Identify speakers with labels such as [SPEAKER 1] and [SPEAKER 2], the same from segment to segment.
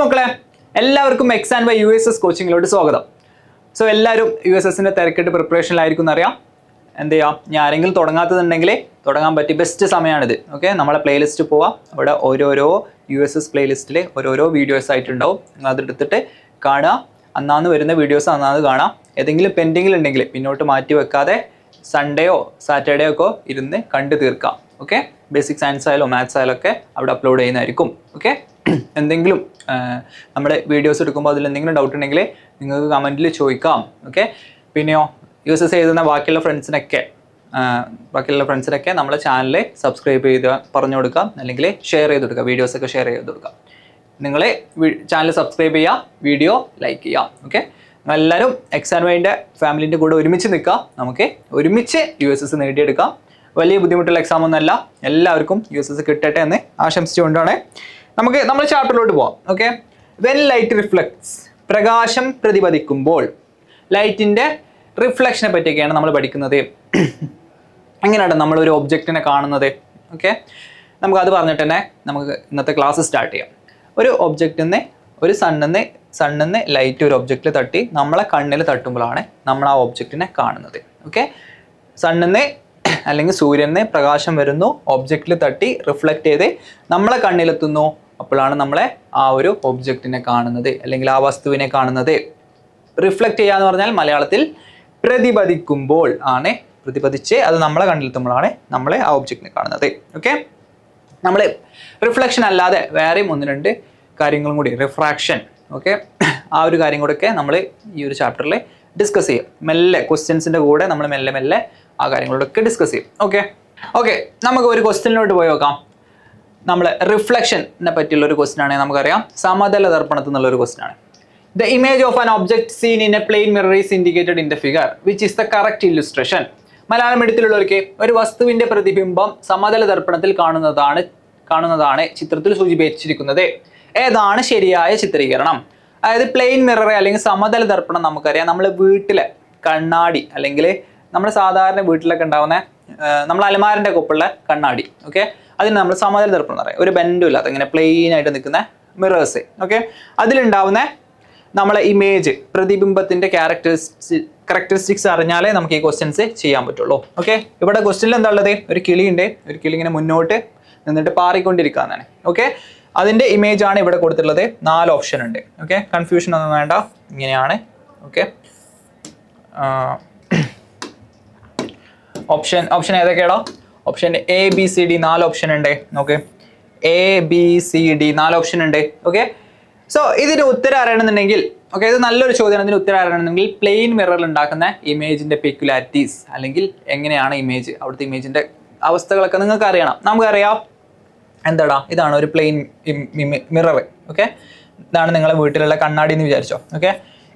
[SPEAKER 1] മക്കളെ എല്ലാവർക്കും X and Y USS കോച്ചിങ്ങിലോട്ട് സ്വാഗതം. സോ എല്ലാവരും USSന്റെ തിരക്കിട്ട് പ്രിപ്പറേഷനിലായിരിക്കും എന്നറിയാം. എന്ത് ചെയ്യാം, ഞാൻ ആരെങ്കിലും തുടങ്ങാത്തതുണ്ടെങ്കിൽ തുടങ്ങാൻ പറ്റിയ ബെസ്റ്റ് സമയമാണിത്. ഓക്കെ, നമ്മളെ പ്ലേലിസ്റ്റ് പോവാം. അവിടെ ഓരോരോ USS പ്ലേലിസ്റ്റിൽ ഓരോരോ വീഡിയോസ് ആയിട്ടുണ്ടാവും. നിങ്ങൾ അതെടുത്തിട്ട് കാണുക. അന്നാന്ന് വരുന്ന വീഡിയോസ് അന്നാന്ന് കാണാം. ഏതെങ്കിലും പെൻഡിങ്ങിൽ ഉണ്ടെങ്കിൽ പിന്നോട്ട് മാറ്റി വെക്കാതെ സൺഡേയോ സാറ്റർഡേ ഒക്കെ ഇരുന്ന് കണ്ടു തീർക്കാം. ഓക്കെ, ബേസിക് സയൻസ് ആയാലും മാത്സ് ആയാലും ഒക്കെ അവിടെ അപ്ലോഡ് ചെയ്യുന്നതായിരിക്കും. ഓക്കെ, എന്തെങ്കിലും നമ്മുടെ വീഡിയോസ് എടുക്കുമ്പോൾ അതിൽ എന്തെങ്കിലും ഡൗട്ട് ഉണ്ടെങ്കിൽ നിങ്ങൾക്ക് കമൻറ്റിൽ ചോദിക്കാം. ഓക്കെ, പിന്നെയോ USS എഴുതുന്ന ബാക്കിയുള്ള ഫ്രണ്ട്സിനൊക്കെ നമ്മളെ ചാനൽ സബ്സ്ക്രൈബ് ചെയ്ത് പറഞ്ഞു കൊടുക്കാം, അല്ലെങ്കിൽ ഷെയർ ചെയ്ത് കൊടുക്കുക. വീഡിയോസൊക്കെ ഷെയർ ചെയ്ത് കൊടുക്കാം. നിങ്ങൾ ചാനൽ സബ്സ്ക്രൈബ് ചെയ്യുക, വീഡിയോ ലൈക്ക് ചെയ്യുക. ഓക്കെ, എല്ലാവരും എക്സ് ആൻഡ് വൈൻ്റെ ഫാമിലിൻ്റെ കൂടെ ഒരുമിച്ച് നിൽക്കുക. നമുക്ക് ഒരുമിച്ച് USS നേടിയെടുക്കാം. വലിയ ബുദ്ധിമുട്ടുള്ള എക്സാം ഒന്നുമല്ല, എല്ലാവർക്കും USS കിട്ടട്ടെ എന്ന് ആശംസിച്ചുകൊണ്ടാണ് നമുക്ക് നമ്മുടെ ചാപ്റ്ററിലോട്ട് പോവാം. ഓക്കെ, വെൻ ലൈറ്റ് റിഫ്ലക്ട്സ്, പ്രകാശം പ്രതിപദിക്കുമ്പോൾ ലൈറ്റിൻ്റെ റിഫ്ലക്ഷനെ പറ്റിയൊക്കെയാണ് നമ്മൾ പഠിക്കുന്നത്. എങ്ങനെയാണ് നമ്മളൊരു ഒബ്ജക്റ്റിനെ കാണുന്നത്? ഓക്കെ, നമുക്കത് പറഞ്ഞിട്ട് തന്നെ നമുക്ക് ഇന്നത്തെ ക്ലാസ് സ്റ്റാർട്ട് ചെയ്യാം. ഒരു ഒബ്ജക്റ്റിൽ നിന്ന് ഒരു സണ്ണിൽ നിന്ന് ലൈറ്റ് ഒരു ഒബ്ജക്റ്റിൽ തട്ടി നമ്മളെ കണ്ണിൽ തട്ടുമ്പോഴാണ് നമ്മൾ ആ ഒബ്ജക്റ്റിനെ കാണുന്നത്. ഓക്കെ, സണ്ണിൽ നിന്ന് അല്ലെങ്കിൽ സൂര്യന് പ്രകാശം വരുന്നു, ഒബ്ജക്റ്റിൽ തട്ടി റിഫ്ലക്റ്റ് ചെയ്ത് നമ്മളെ കണ്ണിലെത്തുന്നു. അപ്പോഴാണ് നമ്മളെ ആ ഒരു ഒബ്ജക്റ്റിനെ കാണുന്നത്, അല്ലെങ്കിൽ ആ വസ്തുവിനെ കാണുന്നത്. റിഫ്ലക്റ്റ് ചെയ്യുക എന്ന് പറഞ്ഞാൽ മലയാളത്തിൽ പ്രതിപദിക്കുമ്പോൾ ആണ്. പ്രതിപദിച്ച് അത് നമ്മളെ കണ്ണിലെത്തുമ്പോഴാണ് നമ്മളെ ആ ഒബ്ജക്റ്റിനെ കാണുന്നത്. ഓക്കെ, നമ്മൾ റിഫ്ലക്ഷൻ അല്ലാതെ വേറെയും ഒന്ന് രണ്ട് കാര്യങ്ങളും കൂടി, റിഫ്രാക്ഷൻ, ഓക്കെ, ആ ഒരു കാര്യം കൂടെയൊക്കെ നമ്മൾ ഈ ഒരു ചാപ്റ്ററിൽ ഡിസ്കസ് ചെയ്യും. മെല്ലെ ക്വസ്റ്റ്യൻസിൻ്റെ കൂടെ നമ്മൾ മെല്ലെ ആ കാര്യങ്ങളോടൊക്കെ ഡിസ്കസ് ചെയ്യും. ഓക്കെ, നമുക്ക് ഒരു ക്വസ്റ്റ്യനിലോട്ട് പോയി നോക്കാം. നമ്മൾ റിഫ്ലക്ഷനെ പറ്റിയുള്ള ഒരു ക്വസ്റ്റ്യൻ ആണെങ്കിൽ നമുക്കറിയാം, സമതല ദർപ്പണത്തിൽ നിന്നുള്ളൊരു ക്വസ്റ്റ്യൻ ആണ്. The image of an object seen in a plane mirror is indicated in the figure which is the correct illustration. Malayalam മീഡിയത്തിലുള്ളവർക്ക് ഒരു വസ്തുവിന്റെ പ്രതിബിംബം സമതല ദർപ്പണത്തിൽ കാണുന്നതാണ് ചിത്രത്തിൽ സൂചിപ്പിച്ചിരിക്കുന്നത്. ഏതാണ് ശരിയായ ചിത്രീകരണം? അതായത് പ്ലെയിൻ മിറർ അല്ലെങ്കിൽ സമതല ദർപ്പണം നമുക്കറിയാം, നമ്മൾ വീട്ടിലെ കണ്ണാടി, അല്ലെങ്കിൽ നമ്മൾ സാധാരണ വീട്ടിലൊക്കെ ഉണ്ടാവുന്ന നമ്മൾ അലമാരൻ്റെ കൊപ്പുള്ള കണ്ണാടി. ഓക്കെ, അതിന് നമ്മൾ സമതല ദർപ്പണം എന്ന് പറയാം. ഒരു ബെൻഡും ഇല്ലാത്ത ഇങ്ങനെ പ്ലെയിൻ ആയിട്ട് നിൽക്കുന്ന മിറേഴ്സ്. ഓക്കെ, അതിലുണ്ടാവുന്ന നമ്മളെ ഇമേജ്, പ്രതിബിംബത്തിന്റെ ക്യാരക്ടറിസ്റ്റിക്സ് അറിഞ്ഞാലേ നമുക്ക് ഈ ക്വസ്റ്റ്യൻസ് ചെയ്യാൻ പറ്റുള്ളൂ. ഓക്കെ, ഇവിടെ ക്വസ്റ്റ്യനിൽ എന്താ ഉള്ളത്? ഒരു കിളിയുണ്ട്, ഒരു കിളി ഇങ്ങനെ മുന്നോട്ട് നിന്നിട്ട് പാറിക്കൊണ്ടിരിക്കാന്നാണ്. ഓക്കെ, അതിന്റെ ഇമേജ് ആണ് ഇവിടെ കൊടുത്തിട്ടുള്ളത്. 4 ഓപ്ഷൻ ഉണ്ട്. ഓക്കെ, കൺഫ്യൂഷൻ ഒന്നും വേണ്ട, ഇങ്ങനെയാണ്. ഓക്കെ, ഓപ്ഷൻ ഏതൊക്കെയാണോ? ഓപ്ഷൻ ABCD 4 ഓപ്ഷൻ ഉണ്ട്. ഓക്കെ, ABCD 4 ഓപ്ഷൻ ഉണ്ട്. ഓക്കെ, സോ ഇതിന് ഉത്തരം അറിയണമെന്നുണ്ടെങ്കിൽ, ഓക്കെ, ഇത് നല്ലൊരു ചോദ്യമാണ്. ഇതിന് ഉത്തരം അറിയണമെന്നുണ്ടെങ്കിൽ പ്ലെയിൻ മിററിൽ ഉണ്ടാക്കുന്ന ഇമേജിന്റെ പെക്യുലാരിറ്റീസ്, അല്ലെങ്കിൽ എങ്ങനെയാണ് ഇമേജ്, അവിടുത്തെ ഇമേജിന്റെ അവസ്ഥകളൊക്കെ നിങ്ങൾക്ക് അറിയണം. നമുക്കറിയാം എന്താടാ, ഇതാണ് ഒരു പ്ലെയിൻ മിറർ. ഓക്കെ, ഇതാണ് നിങ്ങളെ വീട്ടിലുള്ള കണ്ണാടി എന്ന് വിചാരിച്ചോ. ഓക്കെ,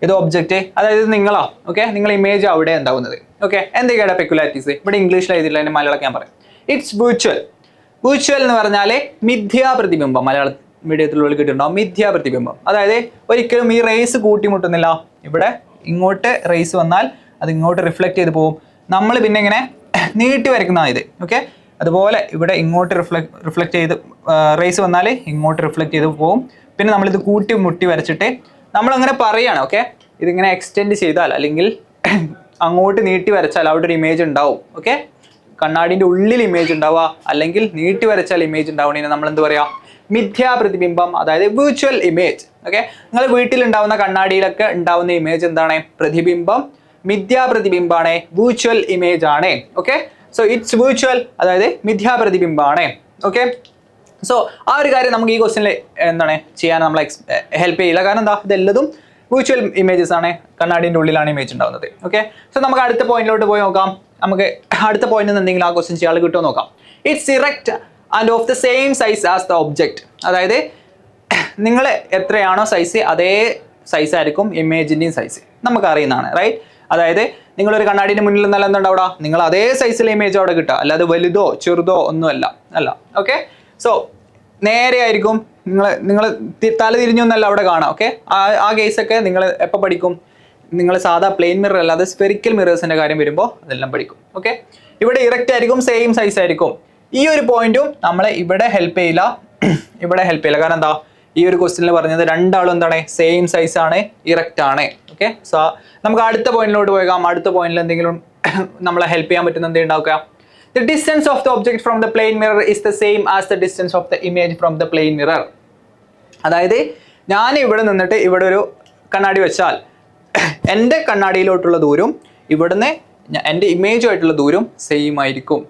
[SPEAKER 1] ഇത് ഒബ്ജക്റ്റ്, അതായത് നിങ്ങളാ. ഓക്കെ, നിങ്ങൾ ഇമേജ് അവിടെ ഉണ്ടാവുന്നത്. ഓക്കെ, എന്തൊക്കെയാണ് പെക്യുലാരിറ്റീസ്? ഇവിടെ ഇംഗ്ലീഷിൽ എഴുതിയില്ല, അതിന്റെ മലയാളം ഞാൻ പറയാം. It's virtual. വിർച്വൽ എന്ന് പറഞ്ഞാൽ മിഥ്യാ പ്രതിബിംബം. മലയാള മീഡിയത്തിലുള്ള കിട്ടുന്നുണ്ടാവും മിഥ്യാ പ്രതിബിംബം. അതായത് ഒരിക്കലും ഈ റേസ് കൂട്ടിമുട്ടുന്നില്ല. ഇവിടെ ഇങ്ങോട്ട് റേസ് വന്നാൽ അത് ഇങ്ങോട്ട് റിഫ്ലക്ട് ചെയ്ത് പോകും. നമ്മൾ പിന്നെ ഇങ്ങനെ നീട്ടി വരയ്ക്കുന്നതാണ് ഇത്. ഓക്കെ, അതുപോലെ ഇവിടെ ഇങ്ങോട്ട് റിഫ്ലക്ട് ചെയ്ത് റേസ് വന്നാൽ ഇങ്ങോട്ട് റിഫ്ലക്ട് ചെയ്ത് പോകും. പിന്നെ നമ്മളിത് കൂട്ടി മുട്ടി വരച്ചിട്ട് നമ്മളങ്ങനെ പറയുകയാണ്. ഓക്കെ, ഇതിങ്ങനെ എക്സ്റ്റെൻഡ് ചെയ്താൽ അല്ലെങ്കിൽ അങ്ങോട്ട് നീട്ടി വരച്ചാൽ അവിടെ ഒരു ഇമേജ് ഉണ്ടാവും. ഓക്കെ, കണ്ണാടിൻ്റെ ഉള്ളിൽ ഇമേജ് ഉണ്ടാവുക, അല്ലെങ്കിൽ നീട്ടി വരച്ചാൽ ഇമേജ് ഉണ്ടാവണേന് നമ്മൾ എന്ത് പറയാം? മിഥ്യാ പ്രതിബിംബം, അതായത് വിർച്വൽ ഇമേജ്. ഓക്കെ, നിങ്ങൾ വീട്ടിലുണ്ടാവുന്ന കണ്ണാടിയിലൊക്കെ ഉണ്ടാവുന്ന ഇമേജ് എന്താണ്? പ്രതിബിംബം മിഥ്യാ പ്രതിബിംബാണ്, വിർച്വൽ ഇമേജ് ആണ്. ഓക്കെ, സോ ഇറ്റ്സ് വിർച്വൽ, അതായത് മിഥ്യാ പ്രതിബിംബാണ്. ഓക്കെ, സോ ആ ഒരു കാര്യം നമുക്ക് ഈ ക്വസ്റ്റ്യനിൽ എന്താണ് ചെയ്യാൻ നമ്മളെ ഹെൽപ്പ് ചെയ്യില്ല. കാരണം എന്താ, ഇതെല്ലതും വിർച്വൽ ഇമേജസ് ആണ്, കണ്ണാടിൻ്റെ ഉള്ളിലാണ് ഇമേജ് ഉണ്ടാവുന്നത്. ഓക്കെ, സോ നമുക്ക് അടുത്ത പോയിന്റിലോട്ട് പോയി നോക്കാം. നമുക്ക് അടുത്ത പോയിന്റിൽ നിന്ന് എന്തെങ്കിലും ആ ക്വസ്റ്റ്യൻ ചെയ്യാൻ കിട്ടുമോ നോക്കാം. It's erect and of the same size as the object. അതായത് നിങ്ങൾ എത്രയാണോ സൈസ്, അതേ സൈസ് ആയിരിക്കും ഇമേജിൻ്റെയും സൈസ്. നമുക്ക് അറിയുന്നതാണ്, റൈറ്റ്? അതായത് നിങ്ങളൊരു കണ്ണാടിൻ്റെ മുന്നിൽ നിന്നല്ല എന്തുണ്ടാവുക, നിങ്ങൾ അതേ സൈസിലെ ഇമേജ് അവിടെ കിട്ടുക, അല്ലാതെ വലുതോ ചെറുതോ ഒന്നുമല്ല. ഓക്കെ, സോ നേരെ ആയിരിക്കും. നിങ്ങൾ തല തിരിഞ്ഞൊന്നല്ല അവിടെ കാണാം. ഓക്കെ, ആ കേസൊക്കെ നിങ്ങൾ എപ്പോൾ പഠിക്കും? നിങ്ങൾ സാധാ പ്ലെയിൻ മിറർ അല്ലാതെ സ്ഫെറിക്കൽ മിറേഴ്സിൻ്റെ കാര്യം വരുമ്പോൾ അതെല്ലാം പഠിക്കും. ഓക്കെ, ഇവിടെ ഇറക്റ്റ് ആയിരിക്കും, സെയിം സൈസ് ആയിരിക്കും. ഈ ഒരു പോയിന്റും നമ്മളെ ഇവിടെ ഹെൽപ്പ് ചെയ്യില്ല. കാരണം എന്താ, ഈ ഒരു ക്വസ്റ്റ്യനിൽ പറഞ്ഞത് രണ്ടാളും എന്താണ് സെയിം സൈസ് ആണ്, ഇറക്റ്റ് ആണ്. ഓക്കെ, സോ നമുക്ക് അടുത്ത പോയിന്റിലോട്ട് പോകാം. അടുത്ത പോയിന്റിൽ എന്തെങ്കിലും നമ്മളെ ഹെൽപ്പ് ചെയ്യാൻ പറ്റുന്ന എന്തെങ്കിലും ഉണ്ടാക്കുക. The distance of the object from the plane mirror is the same as the distance of the image from the plane mirror. അതായത് ഞാൻ ഇവിടെ നിന്നിട്ട് ഇവിടെ ഒരു കണ്ണാടി വെച്ചാൽ എൻ്റെ കണ്ണാടിയിലോട്ടുള്ള ദൂരം ഇവിടുന്ന് എൻ്റെ ഇമേജുമായിട്ടുള്ള ദൂരം സെയിം ആയിരിക്കും.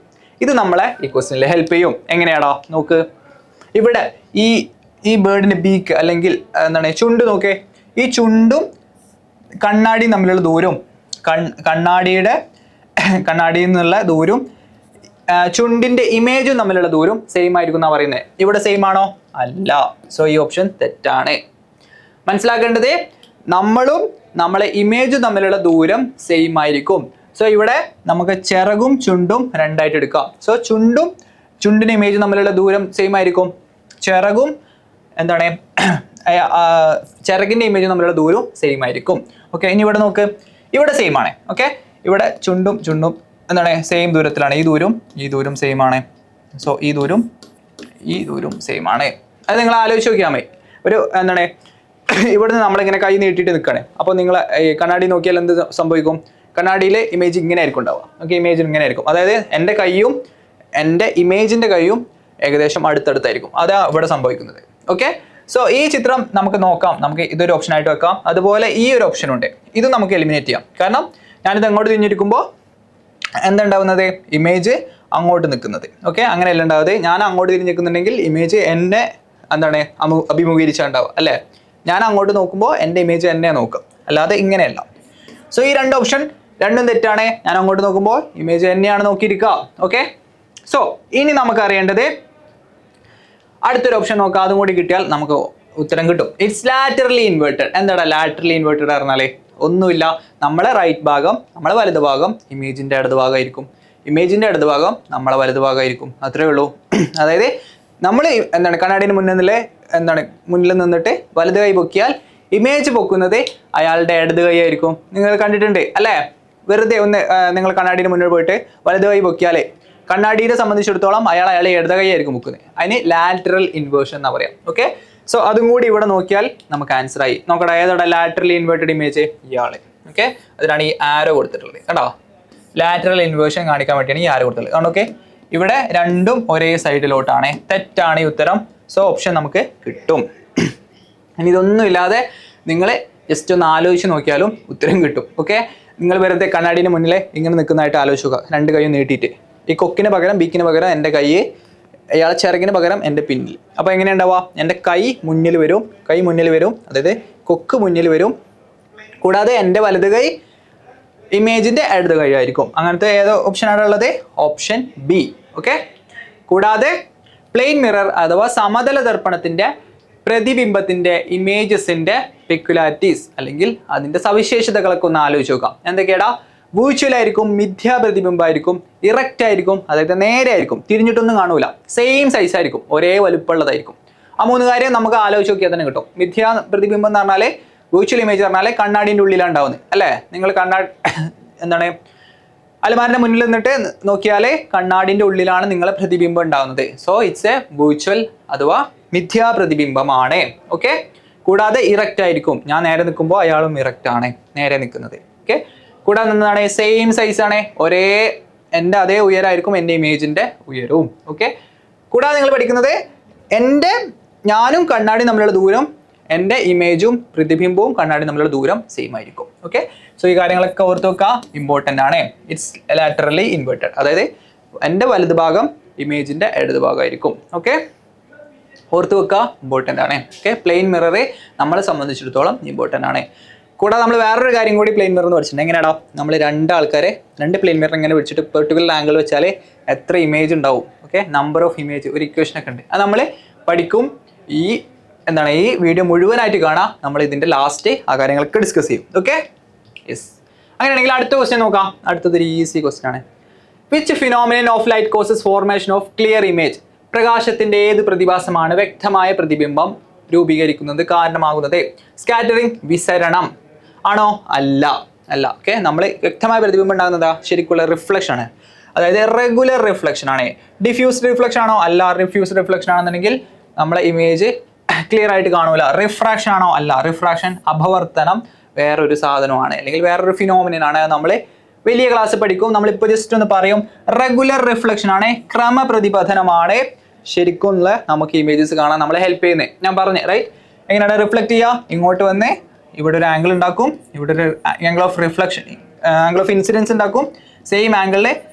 [SPEAKER 1] ഇത് നമ്മളെ ഈ ക്വസ്റ്റ്യനിൽ ഹെൽപ്പ് ചെയ്യും. എങ്ങനെയാടാ നോക്ക്, ഇവിടെ ഈ ബേർഡിൻ്റെ ബീക്ക് അല്ലെങ്കിൽ എന്താണ് ചുണ്ട് നോക്കേ, ഈ ചുണ്ടും കണ്ണാടിയും തമ്മിലുള്ള ദൂരം, കണ്ണാടിയിൽ നിന്നുള്ള ദൂരം ചുണ്ടിന്റെ ഇമേജും തമ്മിലുള്ള ദൂരം സെയിം ആയിരിക്കും എന്നാണ് പറയുന്നത്. ഇവിടെ സെയിം ആണോ? അല്ല. സോ ഈ ഓപ്ഷൻ തെറ്റാണ്. മനസ്സിലാക്കേണ്ടത് നമ്മളും നമ്മളെ ഇമേജും തമ്മിലുള്ള ദൂരം സെയിം ആയിരിക്കും. സോ ഇവിടെ നമുക്ക് ചിറകും ചുണ്ടും രണ്ടായിട്ട് എടുക്കാം. സോ ചുണ്ടിന്റെ ഇമേജും തമ്മിലുള്ള ദൂരം സെയിം ആയിരിക്കും. ചിറകും എന്താണ് ചിറകിന്റെ ഇമേജും തമ്മിലുള്ള ദൂരം സെയിം ആയിരിക്കും. ഓക്കെ, ഇനി ഇവിടെ നോക്ക്, ഇവിടെ സെയിം ആണ്. ഓക്കെ, ഇവിടെ ചുണ്ടും എന്താണ് സെയിം ദൂരത്തിലാണ്. ഈ ദൂരം സെയിം ആണ്. സോ ഈ ദൂരം സെയിം ആണ്. അത് നിങ്ങൾ ആലോചിച്ച് നോക്കിയാൽ മതി. ഒരു എന്താണ് ഇവിടുന്ന് നമ്മളിങ്ങനെ കൈ നീട്ടിയിട്ട് നിൽക്കുകയാണ്. അപ്പോൾ നിങ്ങൾ കണ്ണാടി നോക്കിയാൽ എന്ത് സംഭവിക്കും? കണ്ണാടിയിൽ ഇമേജ് ഇങ്ങനെ ആയിരിക്കും ഉണ്ടാവുക. ഓക്കെ, ഇമേജ് ഇങ്ങനെ ആയിരിക്കും. അതായത് എൻ്റെ കൈയും എൻ്റെ ഇമേജിൻ്റെ കൈയും ഏകദേശം അടുത്തടുത്തായിരിക്കും. അതാണ് ഇവിടെ സംഭവിക്കുന്നത്. ഓക്കെ, സോ ഈ ചിത്രം നമുക്ക് നോക്കാം. നമുക്ക് ഇതൊരു ഓപ്ഷൻ ആയിട്ട് വെക്കാം. അതുപോലെ ഈ ഒരു ഓപ്ഷൻ ഉണ്ട്, ഇത് നമുക്ക് എലിമിനേറ്റ് ചെയ്യാം. കാരണം ഞാനിത് അങ്ങോട്ട് തിരിഞ്ഞിരിക്കുമ്പോൾ എന്തുണ്ടാവുന്നത്? ഇമേജ് അങ്ങോട്ട് നിൽക്കുന്നത്. ഓക്കെ, അങ്ങനെയല്ല ഉണ്ടാവുന്നത്. ഞാൻ അങ്ങോട്ട് തിരിഞ്ഞിരിക്കുന്നുണ്ടെങ്കിൽ ഇമേജ് എന്നെ എന്താണ് അഭിമുഖീകരിച്ചുണ്ടാവുക അല്ലേ? ഞാൻ അങ്ങോട്ട് നോക്കുമ്പോൾ എൻ്റെ ഇമേജ് എന്നെ നോക്കും, അല്ലാതെ ഇങ്ങനെയല്ല. സോ ഈ രണ്ട് ഓപ്ഷൻ രണ്ടും തെറ്റാണ്. ഞാൻ അങ്ങോട്ട് നോക്കുമ്പോൾ ഇമേജ് എന്നെയാണ് നോക്കിയിരിക്കുക. ഓക്കെ, സോ ഇനി നമുക്ക് അറിയേണ്ടത് അടുത്തൊരു ഓപ്ഷൻ നോക്കാം. അതും കൂടി കിട്ടിയാൽ നമുക്ക് ഉത്തരം കിട്ടും. It's laterally inverted. എന്താണ് ലാറ്ററലി ഇൻവേർട്ടഡ് പറഞ്ഞാലേ? ഒന്നുമില്ല, നമ്മളെ റൈറ്റ് ഭാഗം നമ്മളെ വലത് ഭാഗം ഇമേജിൻ്റെ ഇടത് ഭാഗമായിരിക്കും, ഇമേജിൻ്റെ ഇടത് ഭാഗം നമ്മളെ വലത് ഭാഗമായിരിക്കും. അത്രേ ഉള്ളൂ. അതായത് നമ്മൾ എന്താണ് കണ്ണാടിന് മുന്നിൽ നിന്നിട്ട് വലത് കൈ പൊക്കിയാൽ ഇമേജ് പൊക്കുന്നത് അയാളുടെ ഇടത് കൈ ആയിരിക്കും. നിങ്ങൾ കണ്ടിട്ടുണ്ട് അല്ലേ? വെറുതെ ഒന്ന് നിങ്ങൾ കണ്ണാടിന് മുന്നിൽ പോയിട്ട് വലത് കൈ പൊക്കിയാലേ കണ്ണാടിയെ സംബന്ധിച്ചിടത്തോളം അയാളെ ഇടത് കൈ ആയിരിക്കും പൊക്കുന്നത്. അതിന് ലാറ്ററൽ ഇൻവേർഷൻ എന്നാ പറയാം. ഓക്കെ, സോ അതും കൂടി ഇവിടെ നോക്കിയാൽ നമുക്ക് ആൻസർ ആയി. നോക്കട്ടെ, ഏതോടെ ലാറ്ററലി ഇൻവേർട്ടഡ് ഇമേജ്? ഇയാള്. ഓക്കെ, അതിനാണ് ഈ ആരോ കൊടുത്തിട്ടുള്ളത്. കണ്ടോ, ലാറ്ററൽ ഇൻവേർഷൻ കാണിക്കാൻ വേണ്ടിയാണ് ഈ ആരോ കൊടുത്തിട്ടുള്ളത്. കാരണം ഓക്കെ, ഇവിടെ രണ്ടും ഒരേ സൈഡിലോട്ടാണ്. തെറ്റാണ് ഈ ഉത്തരം. സോ ഓപ്ഷൻ നമുക്ക് കിട്ടും. ഇനി ഇതൊന്നും ഇല്ലാതെ നിങ്ങൾ ജസ്റ്റ് ഒന്ന് ആലോചിച്ച് നോക്കിയാലും ഉത്തരം കിട്ടും. ഓക്കെ, നിങ്ങൾ വെറുതെ കണ്ണാടിന് മുന്നിൽ ഇങ്ങനെ നിൽക്കുന്നതായിട്ട് ആലോചിക്കുക. രണ്ട് കൈയും നീട്ടിയിട്ട് ഈ കൊക്കിന് പകരം ബീക്കിന് പകരം എൻ്റെ കൈ, അയാളെ ചിറകിന് പകരം എൻ്റെ പിന്നിൽ. അപ്പോൾ എങ്ങനെ ഉണ്ടാവുക? എൻ്റെ കൈ മുന്നിൽ വരും, അതായത് കൊക്ക് മുന്നിൽ വരും. കൂടാതെ എൻ്റെ വലത് കൈ ഇമേജിൻ്റെ ഇടത് കൈ ആയിരിക്കും. അങ്ങനത്തെ ഏതോ ഓപ്ഷനാണ് ഉള്ളത്? Option B. ഓക്കെ, കൂടാതെ പ്ലെയിൻ മിറർ അഥവാ സമതല ദർപ്പണത്തിൻ്റെ പ്രതിബിംബത്തിൻ്റെ ഇമേജസിൻ്റെ പെക്യുലാരിറ്റീസ് അല്ലെങ്കിൽ അതിൻ്റെ സവിശേഷതകളൊക്കെ ഒന്ന് ആലോചിച്ച് നോക്കാം. എന്തൊക്കെയാടാ? വിർച്വൽ ആയിരിക്കും, മിഥ്യാ പ്രതിബിംബമായിരിക്കും, ഇറക്റ്റ് ആയിരിക്കും, അതായത് നേരെ ആയിരിക്കും, തിരിഞ്ഞിട്ടൊന്നും കാണൂല, സെയിം സൈസ് ആയിരിക്കും, ഒരേ വലുപ്പമുള്ളതായിരിക്കും. ആ മൂന്ന് കാര്യം നമുക്ക് ആലോചിച്ച് നോക്കിയാൽ തന്നെ കിട്ടും. മിഥ്യാ പ്രതിബിംബം എന്ന് പറഞ്ഞാൽ, വിർച്വൽ ഇമേജ് പറഞ്ഞാൽ കണ്ണാടിൻ്റെ ഉള്ളിലാണ് ഉണ്ടാവുന്നത് അല്ലേ? നിങ്ങൾ എന്താണ് അലമാരിൻ്റെ മുന്നിൽ നിന്നിട്ട് നോക്കിയാൽ കണ്ണാടിൻ്റെ ഉള്ളിലാണ് നിങ്ങളെ പ്രതിബിംബം ഉണ്ടാവുന്നത്. സോ ഇറ്റ്സ് എ വിർച്വൽ അഥവാ മിഥ്യാ പ്രതിബിംബമാണ്. ഓക്കെ, കൂടാതെ ഇറക്റ്റ് ആയിരിക്കും. ഞാൻ നേരെ നിൽക്കുമ്പോൾ അയാളും ഇറക്റ്റ് ആണ്, നേരെ നിൽക്കുന്നത്. ഓക്കെ, കൂടാതെ എന്താണ്? സെയിം സൈസ് ആണ്, ഒരേ എൻ്റെ അതേ ഉയരമായിരിക്കും എൻ്റെ ഇമേജിൻ്റെ ഉയരവും. ഓക്കെ, കൂടാതെ നിങ്ങൾ പഠിക്കുന്നത് ഞാനും കണ്ണാടി തമ്മിലുള്ള ദൂരം, എൻ്റെ ഇമേജും പ്രതിബിംബവും കണ്ണാടി തമ്മിലുള്ള ദൂരം സെയിം ആയിരിക്കും. ഓക്കെ, സോ ഈ കാര്യങ്ങളൊക്കെ ഓർത്ത് വെക്കുക, ഇമ്പോർട്ടൻ്റ് ആണ്. ഇറ്റ്സ് ലാറ്ററലി ഇൻവേർട്ടഡ്, അതായത് എൻ്റെ വലത് ഭാഗം ഇമേജിൻ്റെ ഇടത് ഭാഗമായിരിക്കും. ഓക്കെ, ഓർത്ത് വെക്കുക, ഇമ്പോർട്ടൻ്റ് ആണ്. ഓക്കെ, പ്ലെയിൻ മിററെ നമ്മളെ സംബന്ധിച്ചിടത്തോളം ഇമ്പോർട്ടൻ്റ് ആണ്. കൂടാതെ നമ്മൾ വേറൊരു കാര്യം കൂടി പ്ലെയിൻ മിറർ എന്ന് പഠിച്ചിട്ടുണ്ട്. എങ്ങനെയാണോ? നമ്മൾ രണ്ട് പ്ലെയിൻ മിറർ ഇങ്ങനെ വെച്ചിട്ട് പെർട്ടിക്കുലർ ആംഗിൾ വെച്ചാൽ എത്ര ഇമേജ് ഉണ്ടാവും? ഓക്കെ, നമ്പർ ഓഫ് ഇമേജ്, ഒരു ഇക്വേഷനൊക്കെ ഉണ്ട്. അത് നമ്മൾ പഠിക്കും. ഈ വീഡിയോ മുഴുവനായിട്ട് കാണാം. നമ്മൾ ഇതിൻ്റെ ലാസ്റ്റ് ആ കാര്യങ്ങളൊക്കെ ഡിസ്കസ് ചെയ്യും. Okay, yes. അങ്ങനെയാണെങ്കിൽ അടുത്ത ക്വസ്റ്റ്യൻ നോക്കാം. അടുത്തതൊരു ഈസി ക്വസ്റ്റ്യൻ ആണ്. Which phenomenon of light causes formation of clear image? പ്രകാശത്തിന്റെ ഏത് പ്രതിഭാസമാണ് വ്യക്തമായ പ്രതിബിംബം രൂപീകരിക്കുന്നത് കാരണമാകുന്നത്? സ്കാറ്ററിംഗ്, വിസരണം ആണോ? അല്ല. ഓക്കെ, നമ്മൾ വ്യക്തമായ പ്രതിബിംബം ഉണ്ടാകുന്നതാ ശരിക്കുള്ള റിഫ്ലക്ഷൻ ആണ്, അതായത് റെഗുലർ റിഫ്ലക്ഷൻ ആണ്. ഡിഫ്യൂസ്ഡ് റിഫ്ലക്ഷൻ ആണോ? അല്ല. റിഫ്യൂസ്ഡ് റിഫ്ലക്ഷൻ ആണെന്നുണ്ടെങ്കിൽ നമ്മളെ ഇമേജ് ക്ലിയർ ആയിട്ട് കാണൂല. റിഫ്രാക്ഷൻ ആണോ? അല്ല. റിഫ്രാക്ഷൻ അപവർത്തനം വേറൊരു സാധനമാണ്, അല്ലെങ്കിൽ വേറൊരു ഫിനോമിനാണ്. നമ്മൾ വലിയ ക്ലാസ് പഠിക്കും. നമ്മളിപ്പോൾ ജസ്റ്റ് ഒന്ന് പറയും. റെഗുലർ റിഫ്ലക്ഷൻ ആണ്, ക്രമപ്രതിപഥനമാണ് ശരിക്കും നമുക്ക് ഇമേജസ് കാണാൻ നമ്മളെ ഹെൽപ്പ് ചെയ്യുന്നത്. ഞാൻ പറഞ്ഞു റൈറ്റ്. എങ്ങനെയാണ് റിഫ്ലക്ട് ചെയ്യുക? ഇങ്ങോട്ട് വന്ന് ഇവിടെ ഒരു ആംഗിൾ ഉണ്ടാക്കും, ഇവിടെ ഒരു angle of reflection, angle of incidents ഉണ്ടാക്കും, സെയിം ആംഗിളിൽ